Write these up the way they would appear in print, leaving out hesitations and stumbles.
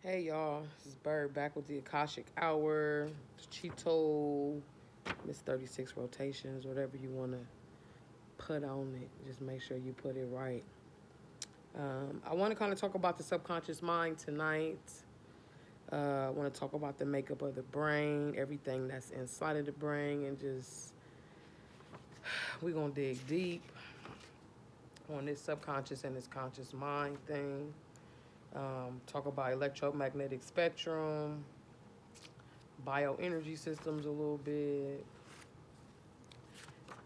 Hey y'all, this is Bird back with the Akashic Hour, Cheeto, Miss 36 rotations, whatever you want to put on it. Just make sure you put it right. I want to kind of talk about the subconscious mind tonight. I want to talk about the makeup of the brain, everything that's inside of the brain, and just we're going to dig deep on this subconscious and this conscious mind thing. Talk about electromagnetic spectrum, bioenergy systems a little bit,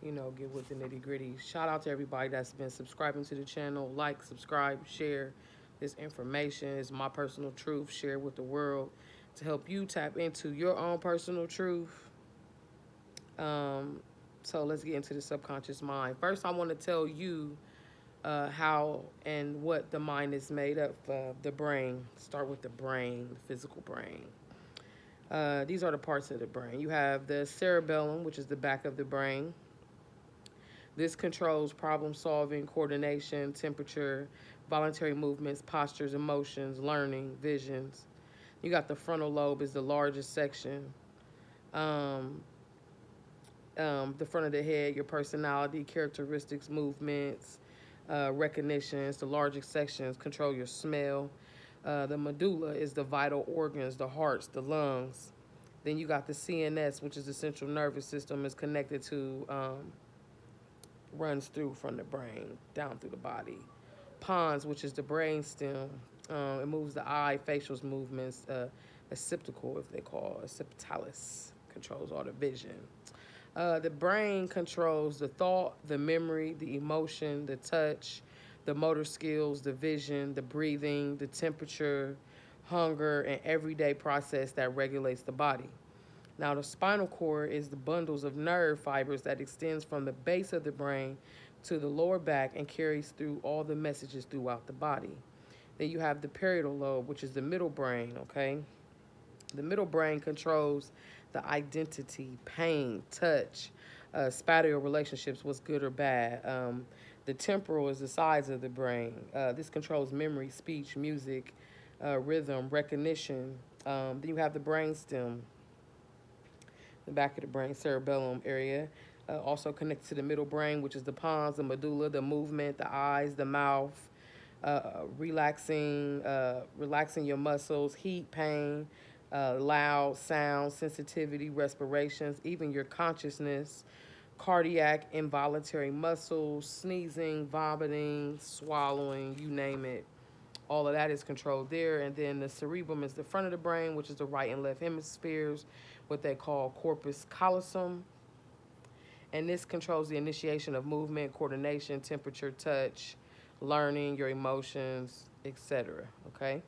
get with the nitty gritty. Shout out to everybody that's been subscribing to the channel. Like, subscribe, share this information. It's my personal truth. Share with the world to help you tap into your own personal truth. So let's get into the subconscious mind. First, I want to tell you how and what the mind is made up of. The brain. Start with the brain, the physical brain. These are the parts of the brain. You have the cerebellum, which is the back of the brain. This controls problem solving, coordination, temperature, voluntary movements, postures, emotions, learning, visions. You got the frontal lobe is the largest section. Um, the front of the head, your personality, characteristics, movements, recognitions. The largest sections control your smell. The medulla is the vital organs, the hearts, the lungs. Then you got the CNS, which is the central nervous system, is connected to runs through from the brain down through the body. Pons, which is the brain stem, it moves the eye, facial movements. Occipital, if they call it, occipitalis, controls all the vision. The brain controls the thought, the memory, the emotion, the touch, the motor skills, the vision, the breathing, the temperature, hunger, and everyday process that regulates the body. Now, the spinal cord is the bundles of nerve fibers that extends from the base of the brain to the lower back and carries through all the messages throughout the body. Then you have the parietal lobe, which is the middle brain, okay? The middle brain controls the identity, pain, touch, spatial relationships, what's good or bad. The temporal is the sides of the brain. This controls memory, speech, music, rhythm, recognition. Then you have the brain stem, the back of the brain, cerebellum area. Also connected to the middle brain, which is the pons, the medulla, the movement, the eyes, the mouth, relaxing your muscles, heat, pain, loud sound, sensitivity, respirations, even your consciousness, cardiac, involuntary muscles, sneezing, vomiting, swallowing, you name it. All of that is controlled there. And then the cerebrum is the front of the brain, which is the right and left hemispheres, what they call corpus callosum. And this controls the initiation of movement, coordination, temperature, touch, learning, your emotions, etc. Okay?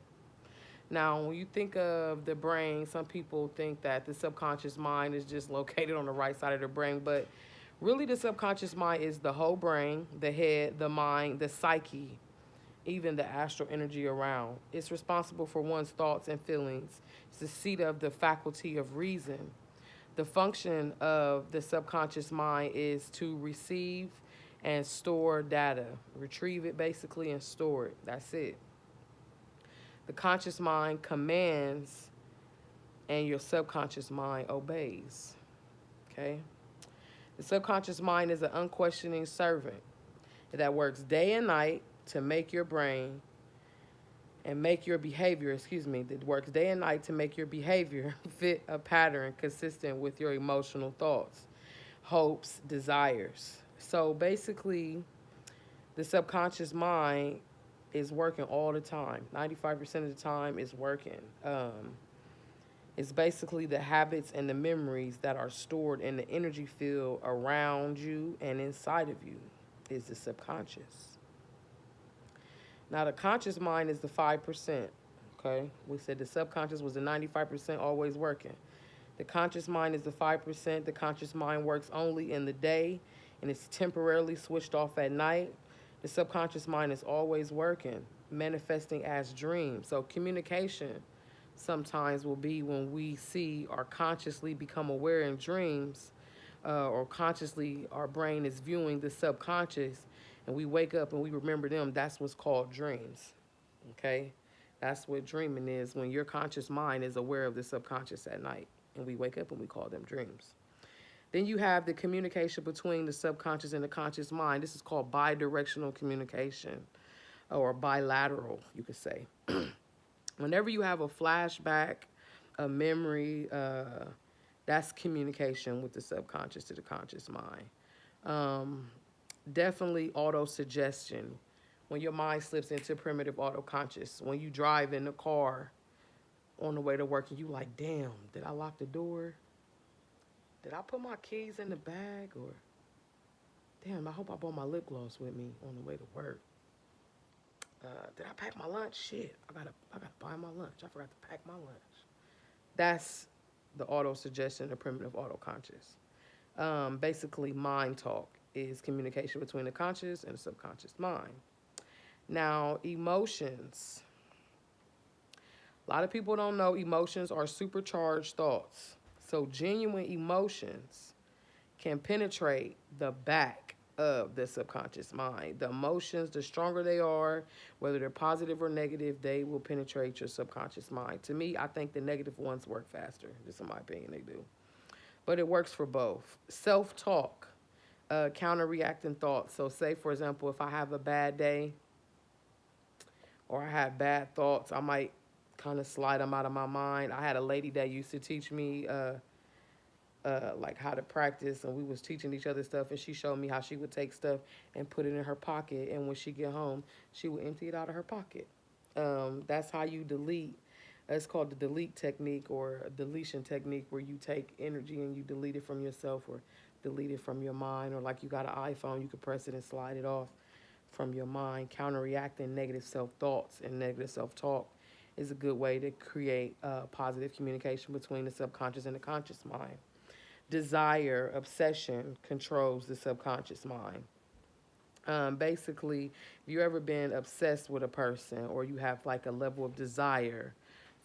Now, when you think of the brain, some people think that the subconscious mind is just located on the right side of the brain, but really the subconscious mind is the whole brain, the head, the mind, the psyche, even the astral energy around. It's responsible for one's thoughts and feelings. It's the seat of the faculty of reason. The function of the subconscious mind is to receive and store data, retrieve it basically and store it. That's it. The conscious mind commands and your subconscious mind obeys. Okay? The subconscious mind is an unquestioning servant that works day and night to make your brain and make your behavior, that works day and night to make your behavior fit a pattern consistent with your emotional thoughts, hopes, desires. So basically, the subconscious mind is working all the time. 95% of the time is working. It's basically the habits and the memories that are stored in the energy field around you and inside of you is the subconscious. Now, the conscious mind is the 5%. Okay? We said the subconscious was the 95% always working. The conscious mind is the 5%. The conscious mind works only in the day and it's temporarily switched off at night. The subconscious mind is always working, manifesting as dreams. So, communication sometimes will be when we see or consciously become aware in dreams, or consciously our brain is viewing the subconscious and we wake up and we remember them. That's what's called dreams. Okay? That's what dreaming is, when your conscious mind is aware of the subconscious at night. And we wake up and we call them dreams. Then you have the communication between the subconscious and the conscious mind. This is called bidirectional communication, or bilateral, you could say. Whenever you have a flashback, a memory, that's communication with the subconscious to the conscious mind. Um, Definitely auto suggestion. When your mind slips into primitive auto conscious, when you drive in the car on the way to work and you like, damn, did I lock the door? Did I put my keys in the bag? Or damn, I hope I brought my lip gloss with me on the way to work. Did I pack my lunch? Shit, I gotta buy my lunch. I forgot to pack my lunch. That's the auto suggestion, the primitive auto conscious. Basically, mind talk is communication between the conscious and the subconscious mind. Now, emotions. A lot of people don't know emotions are supercharged thoughts. So, genuine emotions can penetrate the back of the subconscious mind. The emotions, the stronger they are, whether they're positive or negative, they will penetrate your subconscious mind. To me, I think the negative ones work faster. Just in my opinion, they do. But it works for both. Self talk, counter reacting thoughts. So, say, for example, if I have a bad day or I have bad thoughts, I might kind of slide them out of my mind. I had a lady that used to teach me like how to practice, and we was teaching each other stuff, and she showed me how she would take stuff and put it in her pocket, and when she get home she would empty it out of her pocket. That's how you delete. It's called the delete technique, or a deletion technique, where you take energy and you delete it from yourself or delete it from your mind, or like you got an iPhone, you could press it and slide it off from your mind. Counteracting negative self-thoughts and negative self-talk is a good way to create positive communication between the subconscious and the conscious mind. Desire, obsession controls the subconscious mind. Basically, if you ever been obsessed with a person, or you have like a level of desire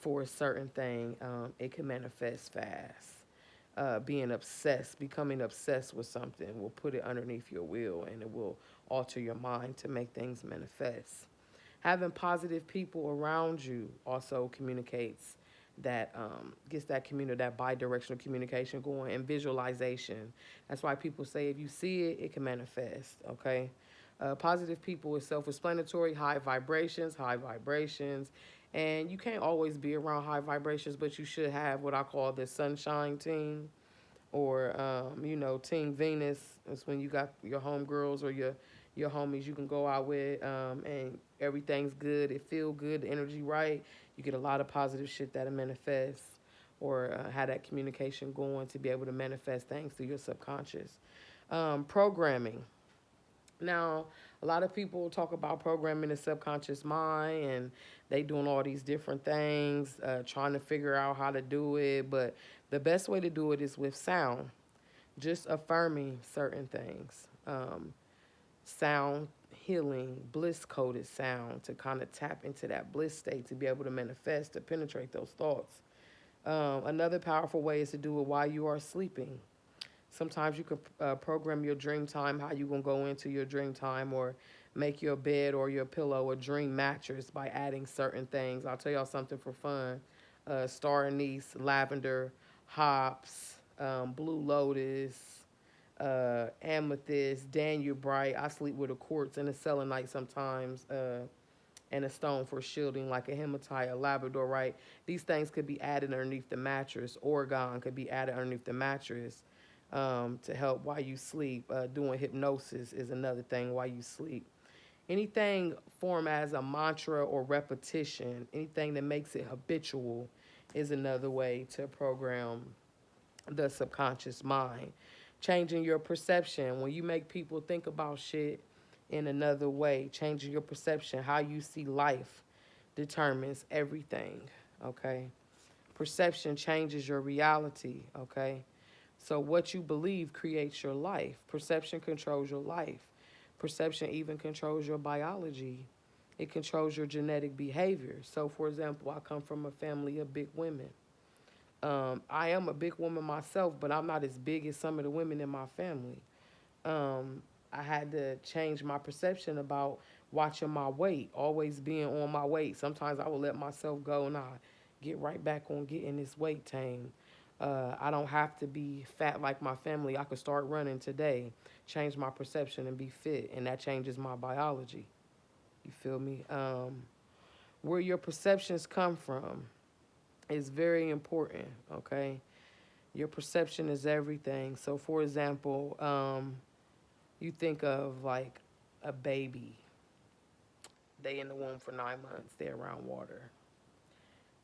for a certain thing, it can manifest fast. Being obsessed, becoming obsessed with something will put it underneath your will, and it will alter your mind to make things manifest. Having positive people around you also communicates that, gets that that bi-directional communication going, and visualization. That's why people say if you see it, it can manifest. Okay. Positive people is self-explanatory. High vibrations, and you can't always be around high vibrations, but you should have what I call the sunshine team, or Team Venus. It's when you got your homegirls or your homies you can go out with, and everything's good. It feel good, the energy right. You get a lot of positive shit that'll manifest, or have that communication going to be able to manifest things through your subconscious. Programming. Now, a lot of people talk about programming the subconscious mind, and they doing all these different things, trying to figure out how to do it. But the best way to do it is with sound, just affirming certain things. Sound healing, bliss coded sound, to kind of tap into that bliss state, to be able to manifest, to penetrate those thoughts. Another powerful way is to do it while you are sleeping. Sometimes you could program your dream time, how you going to go into your dream time, or make your bed or your pillow a dream mattress by adding certain things. I'll tell y'all something for fun. Star anise, lavender, hops, blue lotus, amethyst, Danube-bright. I sleep with a quartz and a selenite sometimes, and a stone for shielding, like a hematite, a labradorite. These things could be added underneath the mattress. Oregon could be added underneath the mattress, to help while you sleep. Doing hypnosis is another thing while you sleep. Anything form as a mantra or repetition, anything that makes it habitual, is another way to program the subconscious mind. Changing your perception. When you make people think about shit in another way, changing your perception, how you see life determines everything, okay? Perception changes your reality, okay? So what you believe creates your life. Perception controls your life. Perception even controls your biology. It controls your genetic behavior. So, for example, I come from a family of big women. I am a big woman myself, but I'm not as big as some of the women in my family. I had to change my perception about watching my weight, always being on my weight. Sometimes I will let myself go and I get right back on getting this weight tame. I don't have to be fat like my family. I could start running today, change my perception, and be fit, and that changes my biology. You feel me? Where your perceptions come from is very important, okay? Your perception is everything. So, for example, you think of like a baby. They in the womb for 9 months. They're around water.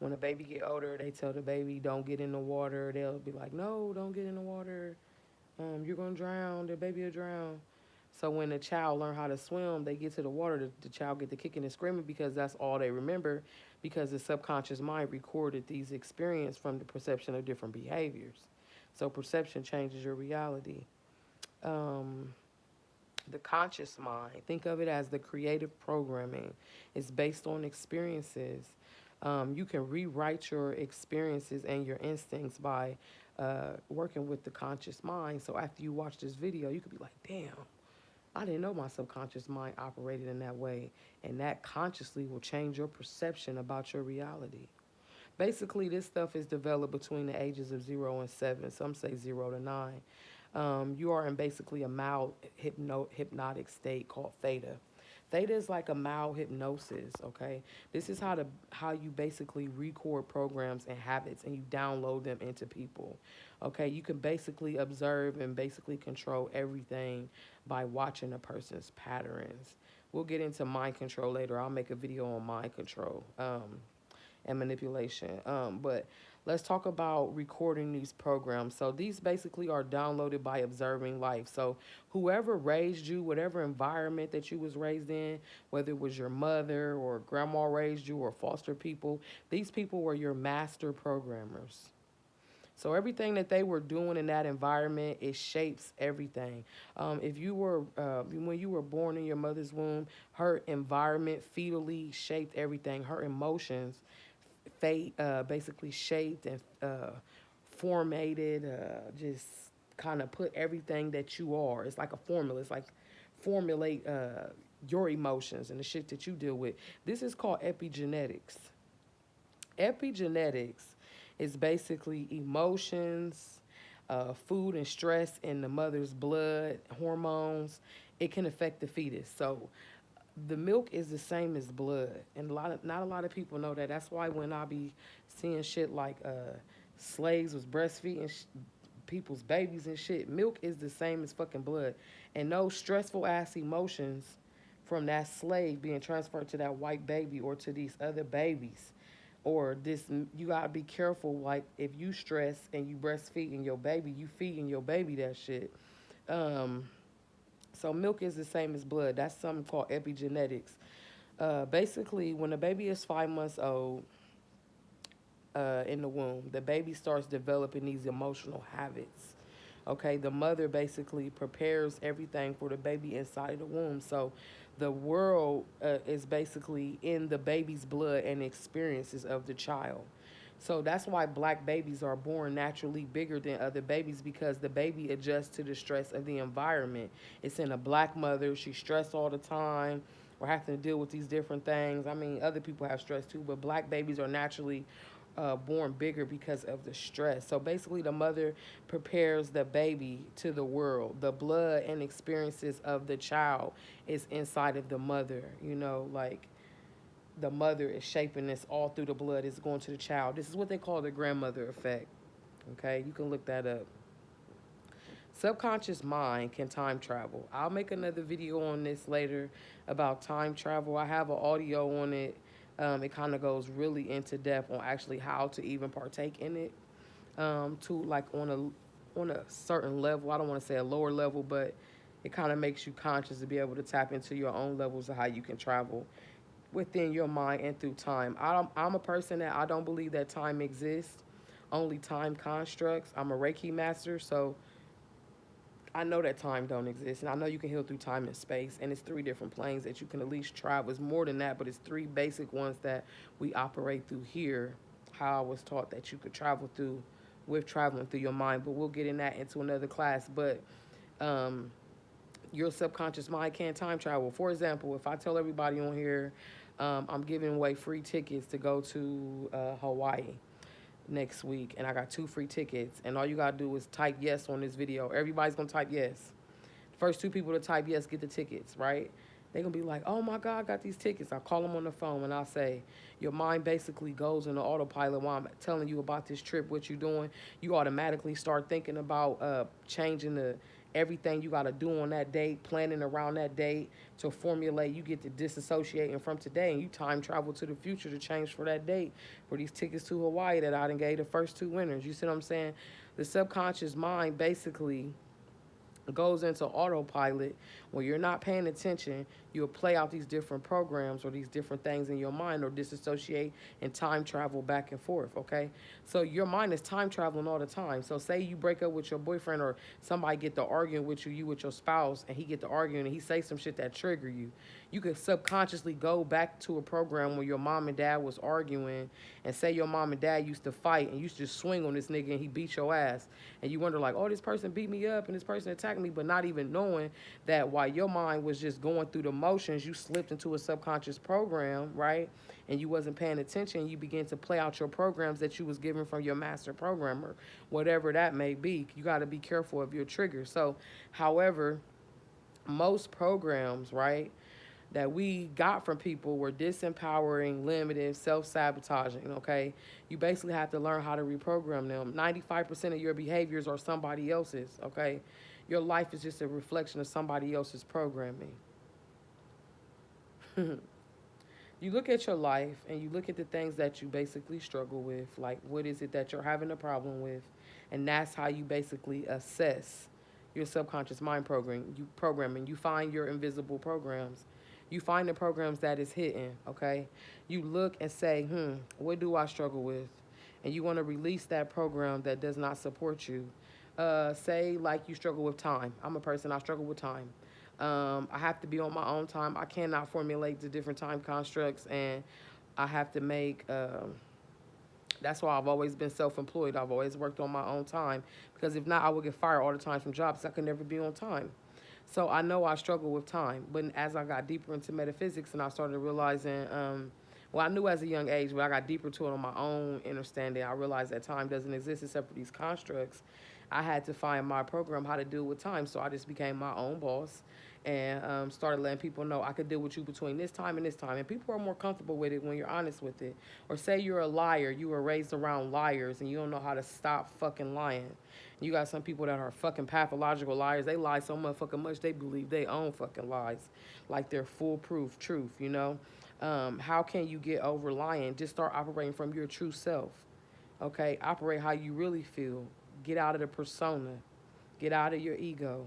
When a baby get older, they tell the baby don't get in the water. They'll be like, no, don't get in the water. You're gonna drown. The baby will drown. So when the child learn how to swim, they get to the water. The child get to kicking and screaming because that's all they remember, because the subconscious mind recorded these experiences from the perception of different behaviors. So perception changes your reality. Um, the conscious mind, think of it as the creative programming. It's based on experiences. You can rewrite your experiences and your instincts by working with the conscious mind. So after you watch this video, you could be like, damn, I didn't know my subconscious mind operated in that way. And that consciously will change your perception about your reality. Basically, this stuff is developed between the ages of 0 and 7. Some say 0 to 9. You are in basically a mild hypnotic state called theta. Theta is like a mild hypnosis, okay? This is how you basically record programs and habits and you download them into people. Okay? You can basically observe and basically control everything by watching a person's patterns. We'll get into mind control later. I'll make a video on mind control. And manipulation. But let's talk about recording these programs. So these basically are downloaded by observing life. So whoever raised you, whatever environment that you was raised in, whether it was your mother or grandma raised you or foster people, these people were your master programmers. So everything that they were doing in that environment, it shapes everything. If you were, when you were born in your mother's womb, her environment fetally shaped everything. Her emotions fate basically shaped and formatted, just kind of put everything that you are. It's like a formula. It's like formulate your emotions and the shit that you deal with. This is called epigenetics. Epigenetics is basically emotions, food and stress in the mother's blood, hormones. It can affect the fetus. So the milk is the same as blood, and not a lot of people know that. That's why when I be seeing shit like slaves was breastfeeding people's babies and shit, milk is the same as fucking blood, and those stressful ass emotions from that slave being transferred to that white baby or to these other babies or this, you gotta be careful. Like if you stress and you breastfeeding your baby, you feeding your baby that shit. um so milk is the same as blood. That's something called epigenetics. Basically, when a baby is 5 months old, in the womb, the baby starts developing these emotional habits. Okay, the mother basically prepares everything for the baby inside of the womb. So the world is basically in the baby's blood and experiences of the child. So that's why black babies are born naturally bigger than other babies, because the baby adjusts to the stress of the environment. It's in a black mother, she's stressed all the time. We're having to deal with these different things. I mean, other people have stress too, but black babies are naturally born bigger because of the stress. So basically, the mother prepares the baby to the world. The blood and experiences of the child is inside of the mother. You know, like the mother is shaping this all through the blood. It's going to the child. This is what they call the grandmother effect. Okay, you can look that up. Subconscious mind can time travel. I'll make another video on this later about time travel. I have an audio on it. It kind of goes really into depth on actually how to even partake in it. To like on a certain level. I don't want to say a lower level, but it kind of makes you conscious to be able to tap into your own levels of how you can travel within your mind and through time. I'm a person that I don't believe that time exists, only time constructs. I'm a Reiki master, so I know that time don't exist, and I know you can heal through time and space, and it's three different planes that you can at least travel. It's more than that, but it's three basic ones that we operate through here, how I was taught that you could travel through with traveling through your mind, but we'll get in that into another class. But um, Your subconscious mind can time travel. For example, if I tell everybody on here, I'm giving away free tickets to go to Hawaii next week, and I got 2 free tickets, and all you gotta do is type yes on this video. Everybody's gonna type yes. First 2 people to type yes get the tickets, right? They're gonna be like, oh my God, I got these tickets. I'll call them on the phone and I'll say, your mind basically goes into autopilot while I'm telling you about this trip, what you're doing. You automatically start thinking about changing the everything you gotta do on that date, planning around that date to formulate. You get to disassociating from today and you time travel to the future to change for that date for these tickets to Hawaii that I done gave the first 2 winners. You see what I'm saying? The subconscious mind basically goes into autopilot. When you're not paying attention, you'll play out these different programs or these different things in your mind or disassociate and time travel back and forth, okay? So your mind is time traveling all the time. So say you break up with your boyfriend or somebody get to arguing with you with your spouse, and he get to arguing and he say some shit that trigger you. You could subconsciously go back to a program where your mom and dad was arguing, and say your mom and dad used to fight and you used to swing on this nigga and he beat your ass. And you wonder like, oh, this person beat me up and this person attacked me, but not even knowing that while your mind was just going through the motions, you slipped into a subconscious program, right? And you wasn't paying attention. You began to play out your programs that you was given from your master programmer, whatever that may be. You got to be careful of your triggers. So, however, most programs, right, that we got from people were disempowering, limited, self-sabotaging, okay? You basically have to learn how to reprogram them. 95% of your behaviors are somebody else's, okay? Your life is just a reflection of somebody else's programming. You look at your life and you look at the things that you basically struggle with, like what is it that you're having a problem with, and that's how you basically assess your subconscious mind programming. You find your invisible programs. You find the programs that is hidden, okay? You look and say, what do I struggle with? And you want to release that program that does not support you. Say like you struggle with time. I'm a person, I struggle with time. I have to be on my own time. I cannot formulate the different time constructs, and I have to make. That's why I've always been self-employed. I've always worked on my own time because if not, I would get fired all the time from jobs. I could never be on time. So I know I struggle with time. But as I got deeper into metaphysics and I started realizing, well, I knew as a young age, but I got deeper to it on my own understanding. I realized that time doesn't exist except for these constructs. I had to find my program how to deal with time. So I just became my own boss and started letting people know I could deal with you between this time and this time. And people are more comfortable with it when you're honest with it. Or say you're a liar. You were raised around liars and you don't know how to stop fucking lying. You got some people that are fucking pathological liars. They lie so motherfucking much they believe they own fucking lies. Like they're foolproof truth, you know? How can you get over lying? Just start operating from your true self. Okay? Operate how you really feel. Get out of the persona. Get out of your ego.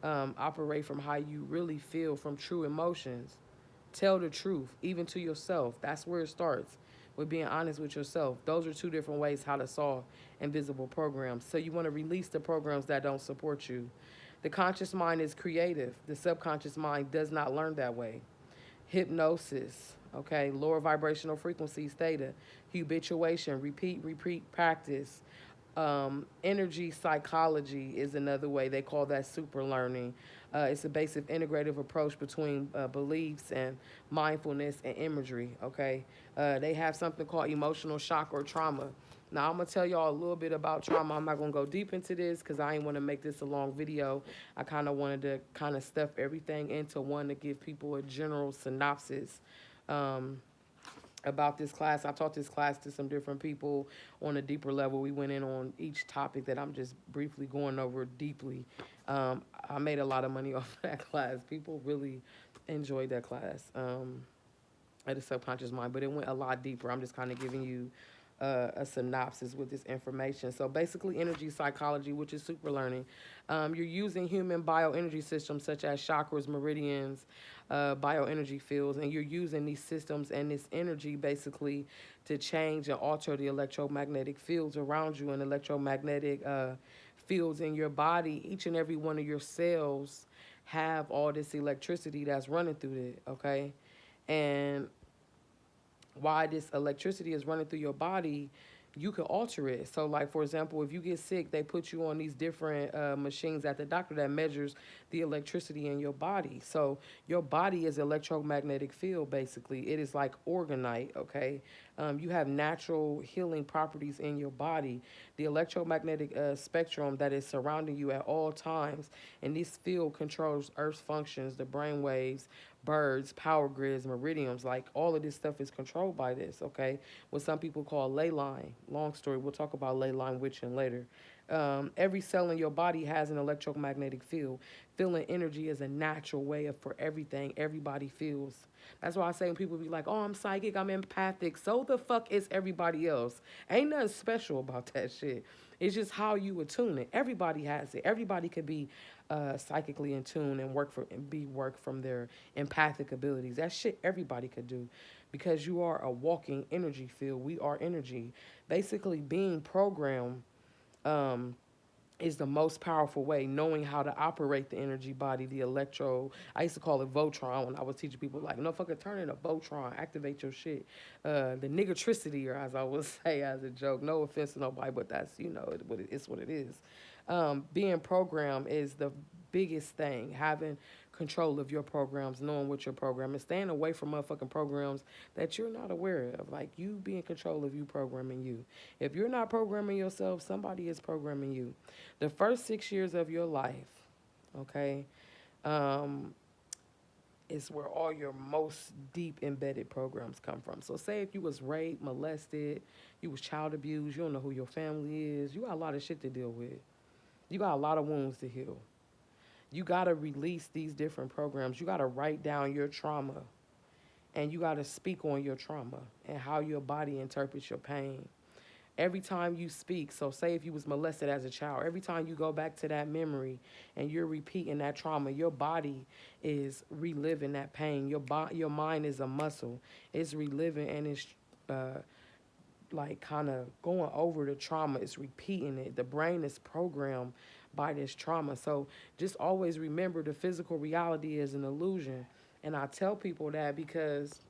Operate from how you really feel, from true emotions. Tell the truth, even to yourself. That's where it starts, with being honest with yourself. Those are 2 different ways how to solve invisible programs. So you want to release the programs that don't support you. The conscious mind is creative. The subconscious mind does not learn that way. Hypnosis, okay, lower vibrational frequencies, theta, habituation, repeat, practice. Energy psychology is another way. They call that super learning. It's a basic integrative approach between beliefs and mindfulness and imagery, okay? They have something called emotional shock or trauma. Now, I'm going to tell y'all a little bit about trauma. I'm not going to go deep into this because I ain't want to make this a long video. I kind of wanted to kind of stuff everything into one to give people a general synopsis. About this class. I taught this class to some different people on a deeper level. We went in on each topic that I'm just briefly going over deeply. I made a lot of money off of that class. People really enjoyed that class at the subconscious mind, but it went a lot deeper. I'm just kind of giving you a synopsis with this information. So basically energy psychology, which is super learning. You're using human bioenergy systems such as chakras, meridians, bioenergy fields, and you're using these systems and this energy basically to change and alter the electromagnetic fields around you and electromagnetic fields in your body. Each and every one of your cells have all this electricity that's running through it, okay? And why this electricity is running through your body you can alter it. So, like for example, if you get sick, they put you on these different machines at the doctor that measures the electricity in your body. So your body is electromagnetic field. Basically, it is like organite. Okay, you have natural healing properties in your body. The electromagnetic spectrum that is surrounding you at all times, and this field controls Earth's functions, the brain waves, birds, power grids, meridians, like all of this stuff is controlled by this, okay? What some people call ley line. Long story, we'll talk about ley line witching later. Every cell in your body has an electromagnetic field. Feeling energy is a natural way of for everything. Everybody feels. That's why I say when people be like, "Oh, I'm psychic, I'm empathic." So the fuck is everybody else? Ain't nothing special about that shit. It's just how you attune it. Everybody has it. Everybody could be psychically in tune and work from their empathic abilities. That shit everybody could do, because you are a walking energy field. We are energy. Basically, being programmed um, is the most powerful way. Knowing how to operate the energy body, the electro. I used to call it Voltron when I was teaching people, like, no, fucking turn in a Voltron, activate your shit. The niggatricity, or as I would say as a joke. No offense to nobody, but that's, it's what it is. Being programmed is the biggest thing. Having control of your programs, knowing what your program is, staying away from motherfucking programs that you're not aware of. Like, you be in control of you programming you. If you're not programming yourself, somebody is programming you. The first 6 years of your life, okay, um, is where all your most deep embedded programs come from. So say if you was raped, molested, you was child abused, you don't know who your family is, you got a lot of shit to deal with. You got a lot of wounds to heal. You got to release these different programs. You got to write down your trauma, and you got to speak on your trauma and how your body interprets your pain. Every time you speak, so say if you was molested as a child, every time you go back to that memory and you're repeating that trauma, your body is reliving that pain. Your mind is a muscle. It's reliving, and it's like kind of going over the trauma. It's repeating it. The brain is programmed by this trauma. So just always remember, the physical reality is an illusion. And I tell people that because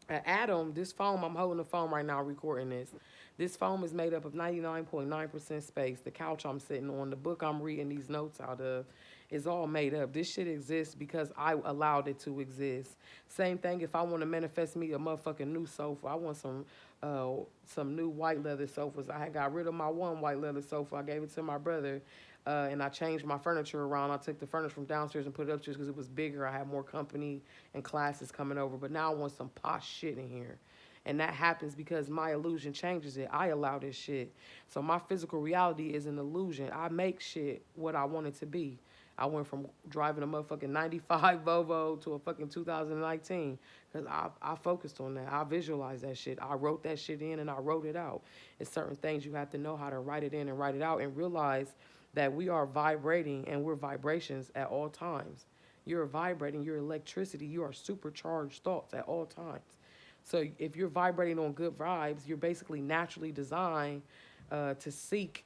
an atom, this foam, I'm holding the foam right now recording this. This foam is made up of 99.9% space. The couch I'm sitting on, the book I'm reading these notes out of, is all made up. This shit exists because I allowed it to exist. Same thing if I want to manifest me a motherfucking new sofa. I want some new white leather sofas. I had got rid of my one white leather sofa. I gave it to my brother. And I changed my furniture around. I took the furniture from downstairs and put it upstairs because it was bigger. I had more company and classes coming over. But now I want some posh shit in here. And that happens because my illusion changes it. I allow this shit. So my physical reality is an illusion. I make shit what I want it to be. I went from driving a motherfucking 95 Volvo to a fucking 2019 because I focused on that. I visualized that shit. I wrote that shit in and I wrote it out. It's certain things you have to know how to write it in and write it out, and realize that we are vibrating and we're vibrations at all times. You're vibrating, your electricity, you are supercharged thoughts at all times. So if you're vibrating on good vibes, you're basically naturally designed to seek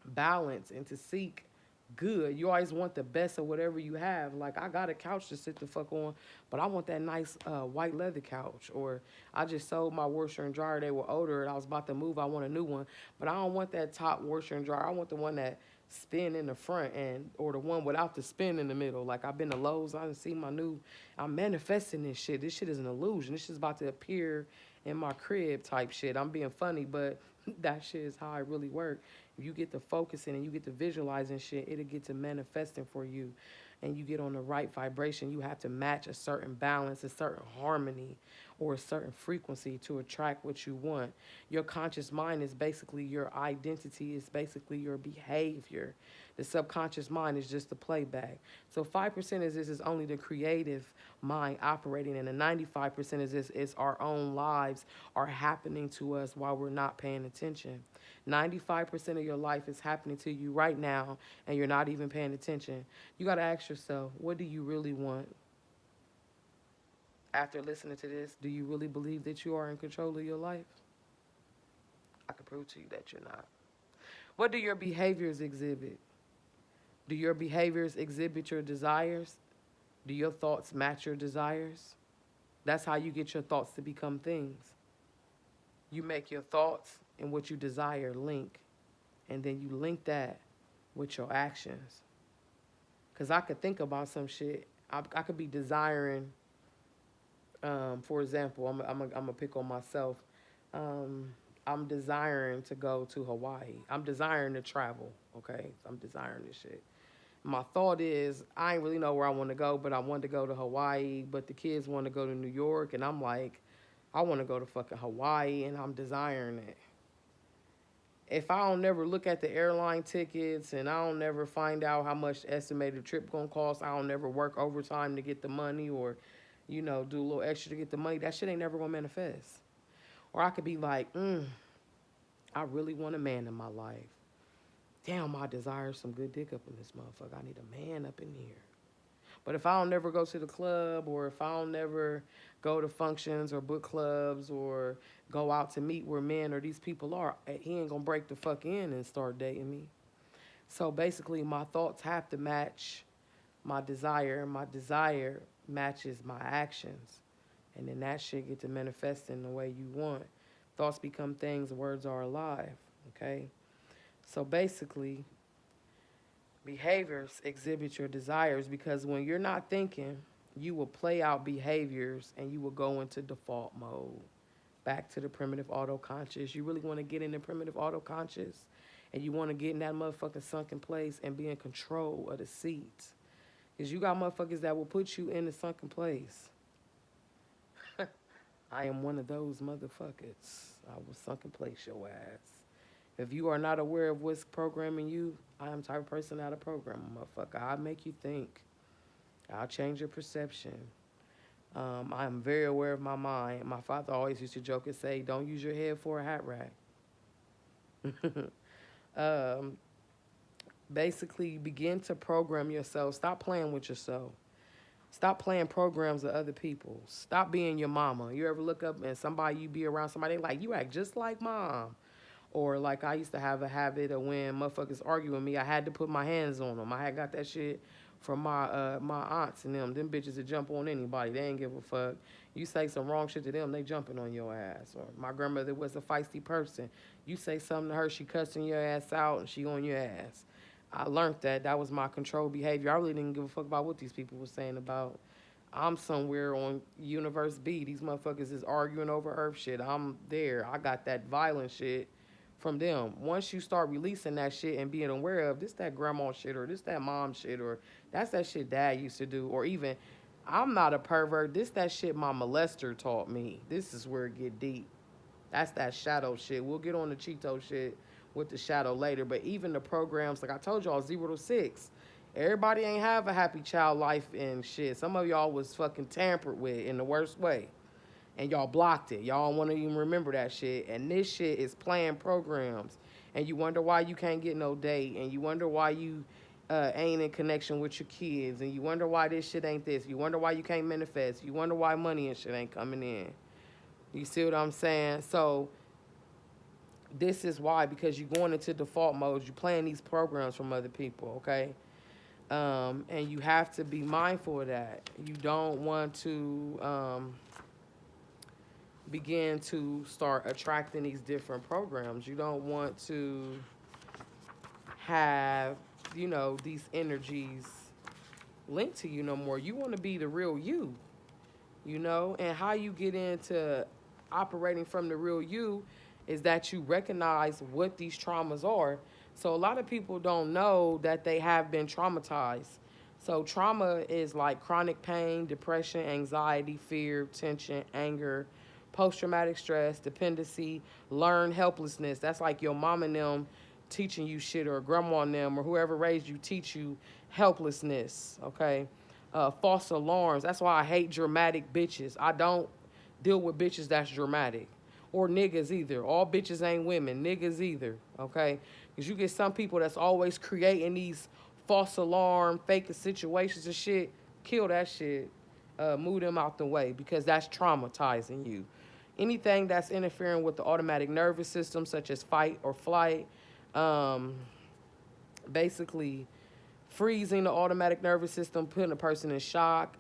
balance and to seek good. You always want the best of whatever you have. Like, I got a couch to sit the fuck on, but I want that nice white leather couch. Or I just sold my washer and dryer. They were older and I was about to move. I want a new one, but I don't want that top washer and dryer. I want the one that spin in the front, and or the one without the spin in the middle. Like, I've been to Lowe's, I done see my new, I'm manifesting this shit. This shit is an illusion. This shit's about to appear in my crib type shit. I'm being funny, but that shit is how it really work. If you get to focusing and you get to visualizing shit, it'll get to manifesting for you. And you get on the right vibration. You have to match a certain balance, a certain harmony, or a certain frequency to attract what you want. Your conscious mind is basically your identity, is basically your behavior. The subconscious mind is just the playback. So 5% of this is only the creative mind operating, and the 95% of this is our own lives are happening to us while we're not paying attention. 95% of your life is happening to you right now, and you're not even paying attention. You got to ask yourself, what do you really want? After listening to this, do you really believe that you are in control of your life? I can prove to you that you're not. What do your behaviors exhibit? Do your behaviors exhibit your desires? Do your thoughts match your desires? That's how you get your thoughts to become things. You make your thoughts and what you desire link, and then you link that with your actions. Cause I could think about some shit. I could be desiring, for example, I'm a pick on myself. Um, I'm desiring to go to Hawaii. I'm desiring to travel. Okay, I'm desiring this shit. My thought is I ain't really know where I want to go, but I want to go to Hawaii. But the kids want to go to New York, and I'm like, I want to go to fucking Hawaii, and I'm desiring it. If I don't never look at the airline tickets and I don't never find out how much the estimated trip gonna cost, I don't never work overtime to get the money or, do a little extra to get the money, that shit ain't never gonna manifest. Or I could be like, I really want a man in my life. Damn, I desire some good dick up in this motherfucker. I need a man up in here. But if I don't never go to the club, or if I don't never go to functions or book clubs or go out to meet where men or these people are, he ain't gonna break the fuck in and start dating me. So basically, my thoughts have to match my desire, and my desire matches my actions. And then that shit get to manifest in the way you want. Thoughts become things, words are alive, okay? So basically, behaviors exhibit your desires, because when you're not thinking, you will play out behaviors and you will go into default mode. Back to the primitive autoconscious. You really want to get in the primitive autoconscious, and you want to get in that motherfucking sunken place and be in control of the seats. Because you got motherfuckers that will put you in the sunken place. I am one of those motherfuckers. I will sunken place your ass. If you are not aware of what's programming you, I am the type of person that'll program a motherfucker. I'll make you think. I'll change your perception. I am very aware of my mind. My father always used to joke and say, don't use your head for a hat rack. Basically, begin to program yourself. Stop playing with yourself. Stop playing programs of other people. Stop being your mama. You ever look up and somebody, you be around somebody like, you act just like mom. Or like I used to have a habit of when motherfuckers argue with me, I had to put my hands on them. I had got that shit from my aunts and them. Them bitches that jump on anybody. They ain't give a fuck. You say some wrong shit to them, they jumping on your ass. Or my grandmother was a feisty person. You say something to her, she cussing your ass out and she on your ass. I learned that. That was my control behavior. I really didn't give a fuck about what these people were saying about. I'm somewhere on Universe B. These motherfuckers is arguing over earth shit. I'm there. I got that violent shit from them. Once you start releasing that shit and being aware of this, that grandma shit, or this, that mom shit, or that's that shit dad used to do, or even I'm not a pervert. This, that shit my molester taught me. This is where it get deep. That's that shadow shit. We'll get on the Cheeto shit with the shadow later. But even the programs, like I told y'all, 0 to 6. Everybody ain't have a happy child life and shit. Some of y'all was fucking tampered with in the worst way. And y'all blocked it. Y'all don't want to even remember that shit. And this shit is playing programs. And you wonder why you can't get no date. And you wonder why you ain't in connection with your kids. And you wonder why this shit ain't this. You wonder why you can't manifest. You wonder why money and shit ain't coming in. You see what I'm saying? So this is why, because you're going into default mode. You're playing these programs from other people, okay? And you have to be mindful of that. You don't want to begin to start attracting these different programs. You don't want to have, these energies linked to you no more. You want to be the real you, and how you get into operating from the real you is that you recognize what these traumas are. So a lot of people don't know that they have been traumatized. So trauma is like chronic pain, depression, anxiety, fear, tension, anger, post-traumatic stress, dependency, learned helplessness. That's like your mom and them teaching you shit, or grandma and them, or whoever raised you teach you helplessness, okay? False alarms. That's why I hate dramatic bitches. I don't deal with bitches that's dramatic. Or niggas either. All bitches ain't women. Niggas either, okay? Because you get some people that's always creating these false alarm, fake situations and shit. Kill that shit. Move them out the way, because that's traumatizing you. Anything that's interfering with the automatic nervous system, such as fight or flight, basically freezing the automatic nervous system, putting a person in shock,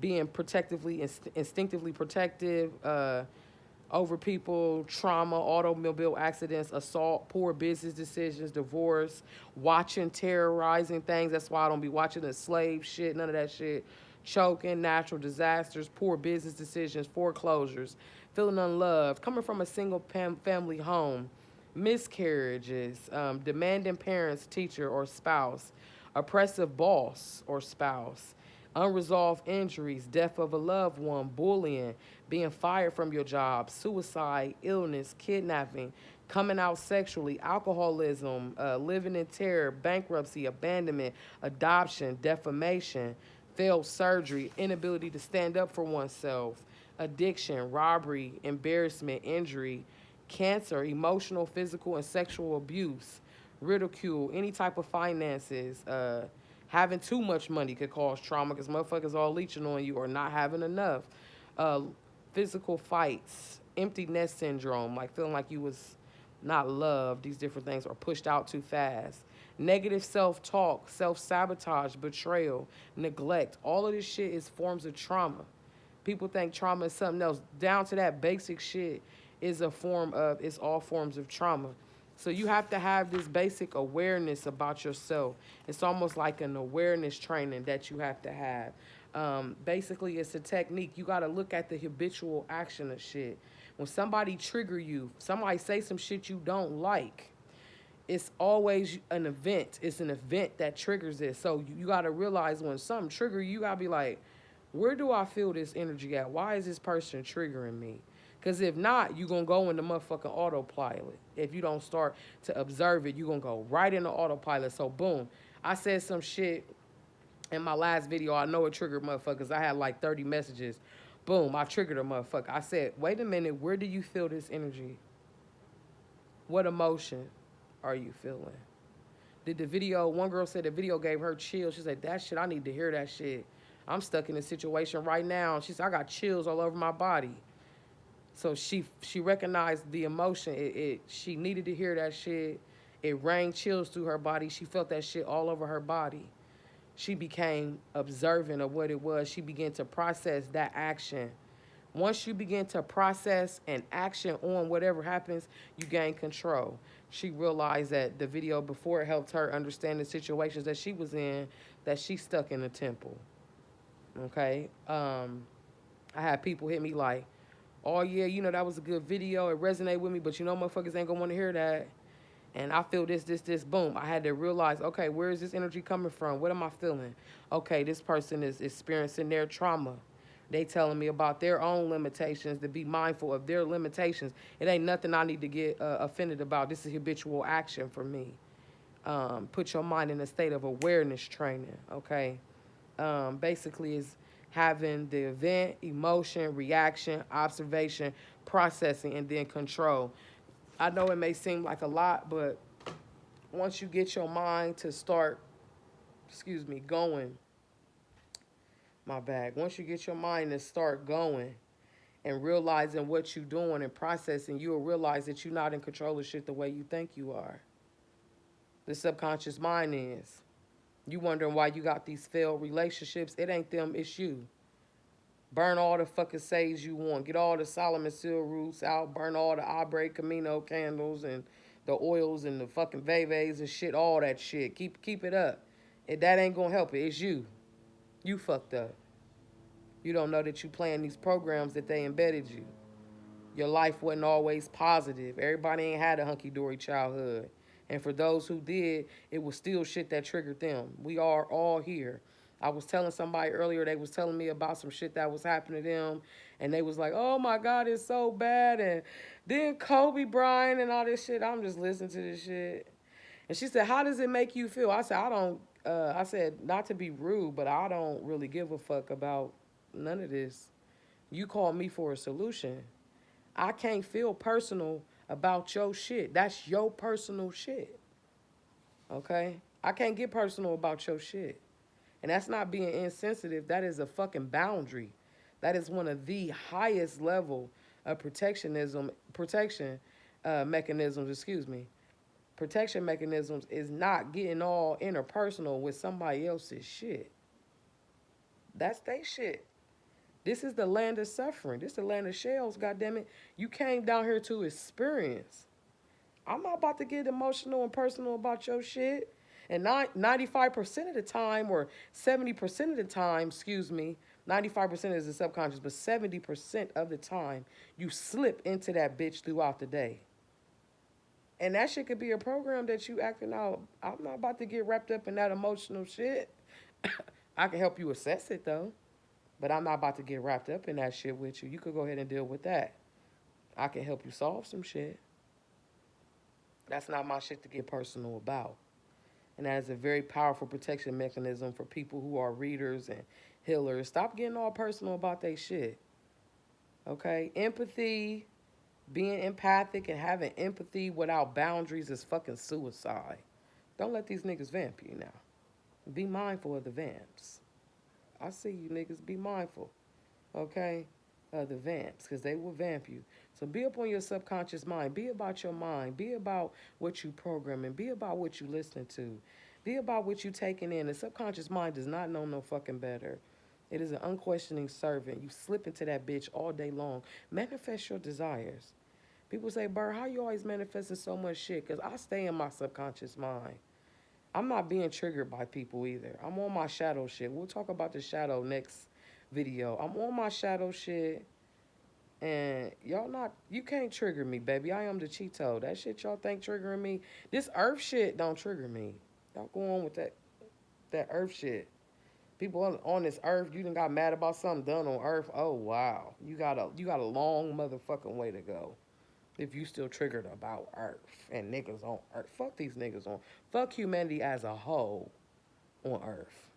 being instinctively protective, over people, trauma, automobile accidents, assault, poor business decisions, divorce, watching terrorizing things. That's why I don't be watching the slave shit, none of that shit. Choking, natural disasters, poor business decisions, foreclosures, feeling unloved, coming from a single family home, miscarriages, demanding parents, teacher, or spouse, oppressive boss or spouse, unresolved injuries, death of a loved one, bullying, being fired from your job, suicide, illness, kidnapping, coming out sexually, alcoholism, living in terror, bankruptcy, abandonment, adoption, defamation, failed surgery, inability to stand up for oneself, addiction, robbery, embarrassment, injury, cancer, emotional, physical, and sexual abuse, ridicule, any type of finances, having too much money could cause trauma because motherfuckers all leeching on you or not having enough. Uh, Physical fights, empty nest syndrome, like feeling like you was not loved, these different things, or pushed out too fast. Negative self talk, self sabotage, betrayal, neglect. All of this shit is forms of trauma. People think trauma is something else. Down to that basic shit is a form of, it's all forms of trauma. So you have to have this basic awareness about yourself. It's almost like an awareness training that you have to have. Basically, it's a technique. You got to look at the habitual action of shit. When somebody trigger you, somebody say some shit you don't like, it's always an event. It's an event that triggers it. So you got to realize when something trigger you, you got to be like, where do I feel this energy at? Why is this person triggering me? Because if not, you're going to go into motherfucking autopilot. If you don't start to observe it, you're going to go right into autopilot. So boom, I said some shit in my last video. I know it triggered motherfuckers. I had like 30 messages. Boom, I triggered a motherfucker. I said, wait a minute, where do you feel this energy? What emotion are you feeling? Did the video, one girl said the video gave her chills. She said, that shit, I need to hear that shit. I'm stuck in a situation right now. She said, I got chills all over my body. So she recognized the emotion. She needed to hear that shit. It rang chills through her body. She felt that shit all over her body. She became observant of what it was. She began to process that action. Once you begin to process and action on whatever happens, you gain control. She realized that the video before it helped her understand the situations that she was in, that she stuck in the temple. Okay? I had people hit me like, oh yeah, you know, that was a good video. It resonated with me, but you know motherfuckers ain't gonna want to hear that. And I feel this, boom. I had to realize, okay, where is this energy coming from? What am I feeling? Okay, this person is experiencing their trauma. They telling me about their own limitations, to be mindful of their limitations. It ain't nothing I need to get offended about. This is habitual action for me. Put your mind in a state of awareness training, okay? Basically is having the event, emotion, reaction, observation, processing, and then control. I know it may seem like a lot, but once you get your mind to start, going, my bad. Once you get your mind to start going and realizing what you're doing and processing, you'll realize that you're not in control of shit the way you think you are. The subconscious mind is. You wondering why you got these failed relationships. It ain't them, it's you. Burn all the fucking sage you want. Get all the Solomon seal roots out. Burn all the Abre Camino candles and the oils and the fucking Veves and shit. All that shit. Keep it up. If that ain't gonna help it, it's you. You fucked up. You don't know that you playing these programs that they embedded you. Your life wasn't always positive. Everybody ain't had a hunky-dory childhood. And for those who did, it was still shit that triggered them. We are all here. I was telling somebody earlier, they was telling me about some shit that was happening to them. And they was like, oh my God, it's so bad. And then Kobe Bryant and all this shit. I'm just listening to this shit. And she said, how does it make you feel? I said, I said, not to be rude, but I don't really give a fuck about none of this. You called me for a solution. I can't feel personal about your shit. That's your personal shit. Okay? I can't get personal about your shit. And that's not being insensitive. That is a fucking boundary. That is one of the highest level of protection mechanisms, Protection mechanisms is not getting all interpersonal with somebody else's shit. That's their shit. This is the land of suffering. This is the land of shells, goddammit. You came down here to experience. I'm not about to get emotional and personal about your shit. And 95% of the time, or 70% of the time, excuse me, 95% is the subconscious, but 70% of the time, you slip into that bitch throughout the day. And that shit could be a program that you acting out. I'm not about to get wrapped up in that emotional shit. I can help you assess it though, but I'm not about to get wrapped up in that shit with you. You could go ahead and deal with that. I can help you solve some shit. That's not my shit to get personal about. And that is a very powerful protection mechanism for people who are readers and healers. Stop getting all personal about their shit. Okay? Empathy, being empathic and having empathy without boundaries is fucking suicide. Don't let these niggas vamp you now. Be mindful of the vamps. I see you niggas. Be mindful. Okay? The vamps, because they will vamp you. So be up on your subconscious mind. Be about your mind. Be about what you programming. Be about what you listening to. Be about what you taking in. The subconscious mind does not know no fucking better. It is an unquestioning servant. You slip into that bitch all day long. Manifest your desires. People say, Burr, how you always manifesting so much shit? Because I stay in my subconscious mind. I'm not being triggered by people either. I'm on my shadow shit. We'll talk about the shadow next video. I'm on my shadow shit. And y'all not, you can't trigger me, baby. I am the Cheeto. That shit y'all think triggering me. This earth shit don't trigger me. Y'all go on with that earth shit. People on this earth, you done got mad about something done on earth. Oh wow. You got a long motherfucking way to go. If you still triggered about earth and niggas on earth. Fuck these niggas on. Fuck humanity as a whole on earth.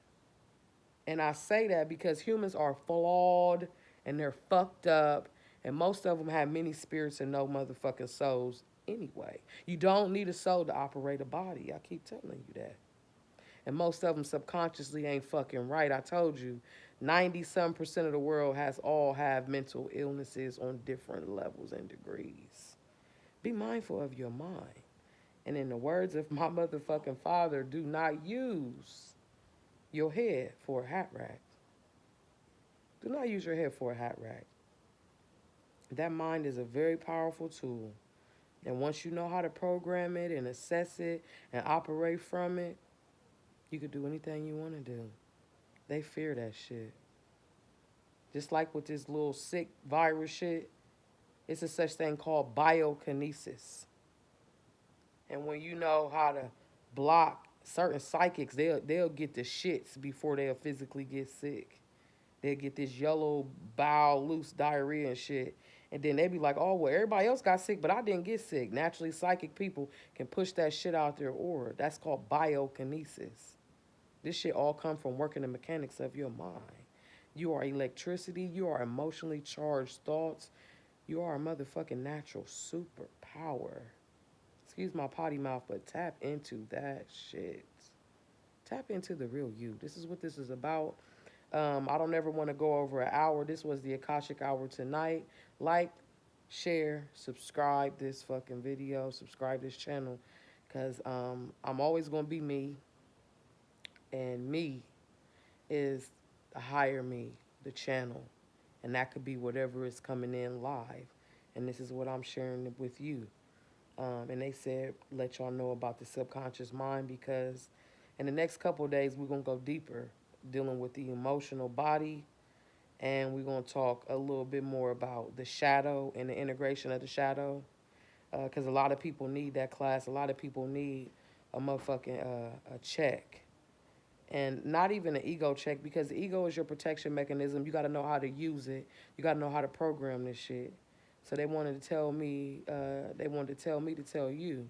And I say that because humans are flawed and they're fucked up. And most of them have many spirits and no motherfucking souls anyway. You don't need a soul to operate a body. I keep telling you that. And most of them subconsciously ain't fucking right. I told you, 90-some% of the world have mental illnesses on different levels and degrees. Be mindful of your mind. And in the words of my motherfucking father, do not use your head for a hat rack. Do not use your head for a hat rack. That mind is a very powerful tool. And once you know how to program it and assess it and operate from it, you could do anything you want to do. They fear that shit. Just like with this little sick virus shit, it's a such thing called biokinesis. And when you know how to block certain psychics, they'll get the shits before they'll physically get sick. They'll get this yellow bowel, loose diarrhea and shit. And then they be like, oh, well, everybody else got sick, but I didn't get sick. Naturally, psychic people can push that shit out their aura. That's called biokinesis. This shit all come from working the mechanics of your mind. You are electricity. You are emotionally charged thoughts. You are a motherfucking natural superpower. Excuse my potty mouth, but tap into that shit. Tap into the real you. This is what this is about. I don't ever want to go over an hour. This was the Akashic Hour tonight. Like, share, subscribe this fucking video, subscribe this channel, because I'm always going to be me, and me is the higher me, the channel, and that could be whatever is coming in live, and this is what I'm sharing with you. And they said, let y'all know about the subconscious mind, because in the next couple of days, we're going to go deeper, dealing with the emotional body, and we're going to talk a little bit more about the shadow and the integration of the shadow, because a lot of people need that class. A lot of people need a motherfucking a check, and not even an ego check, because the ego is your protection mechanism. You got to know how to use it. You got to know how to program this shit. So they wanted to tell me, to tell you.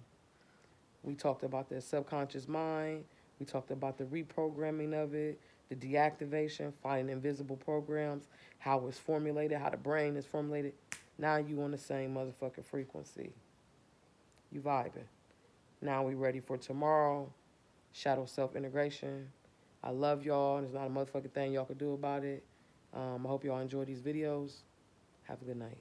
We talked about the subconscious mind. We talked about the reprogramming of it, the deactivation, finding invisible programs, how it's formulated, how the brain is formulated. Now you on the same motherfucking frequency. You vibing. Now we ready for tomorrow. Shadow self-integration. I love y'all. There's not a motherfucking thing y'all can do about it. I hope y'all enjoy these videos. Have a good night.